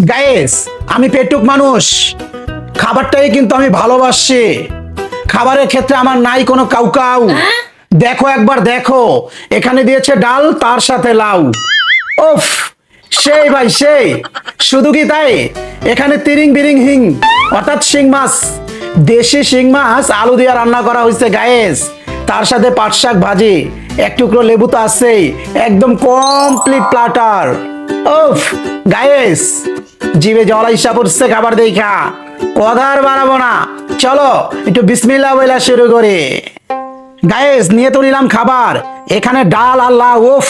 Guys, আমি পেটুক মানুষ, খাবারটাই কিন্তু আমি ভালোবাসি। খাবারের ক্ষেত্রে আমার নাই কোনো কাউকাউ। দেখো একবার দেখো, এখানে দিয়েছে ডাল, তার সাথে লাউ। ওফ, সেই ভাই সেই। শুধু কি তাই, এখানে তিরিং বিরিং হিং অর্থাৎ শিং মাছ, দেশি শিং মাছ আলু দিয়ে রান্না করা হয়েছে গাইস। তার সাথে পাট শাক ভাজি, এক টুকরো লেবু তো আছেই, একদম কমপ্লিট প্লাটার। ওফ গাইস, জিভে জল আইসা পড়ছে খাবার দেখা। কথা আর বাড়াবো না, চলো একটু বিসমিল্লাহ বইলা শুরু করি। গাইস, নিয়ে তো নিলাম খাবার, এখানে ডাল আর লাউ। উফ,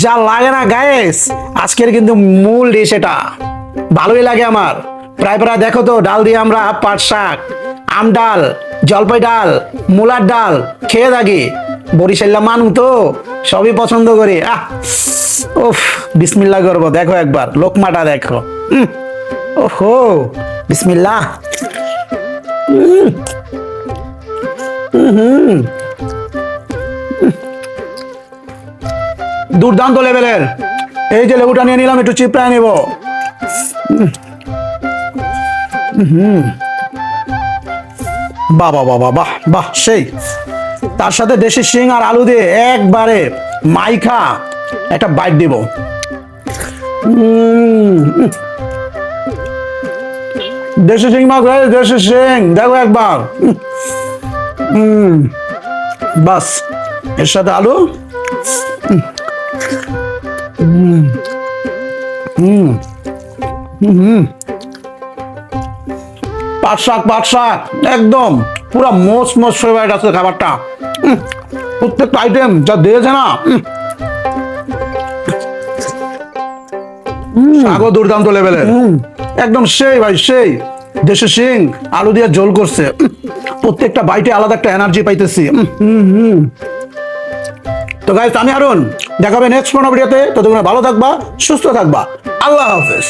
যা লাগে না গাইস, আজকের কিন্তু মূল ডিশ এটা। ভালোই লাগে আমার। প্রায় প্রায় দেখো তো, ডাল দিয়ে আমরা পাট শাক, আম ডাল, জলপাই ডাল, মূলার ডাল খেয়ে থাকি। বরিশাল্লা মানু তো সবই পছন্দ করি। উফ, বিসমিল্লাহ করবো। দেখো একবার লোকমাটা দেখো। ওহো, বিসমিল্লাহ। দুর্দান্ত লেভেলের। এই যে লেবুটা নিয়ে নিলাম, একটু চিপড়ায় নেব। বাহ বাহ বাহ বাহ বাহ, সেই। তার সাথে দেশি শিং আর আলু দিয়ে একবারে মাইখা একটা বাইট দিব। দেশি শিং মাছ, দেশি শিং, দেখো একবার। বাস, এর সাথে আলু। পাট শাক, পাট শাক একদম পুরা মোস মোস ফেভারিট আছে খাবারটা। প্রত্যেকটা আইটেম যা দিয়েছে না, শাকও দুর্দান্ত লেভেলের, একদম সেই ভাই সেই। দেশি শিং আলু দিয়ে ঝোল করছে, প্রত্যেকটা বাইটে আলাদা একটা এনার্জি পাইতেছি। তো গাইস, আমি হারুন, দেখাবে নেক্সট কোনো ভিডিওতে। ততক্ষণ ভালো থাকবা, সুস্থ থাকবা। আল্লাহ হাফেজ।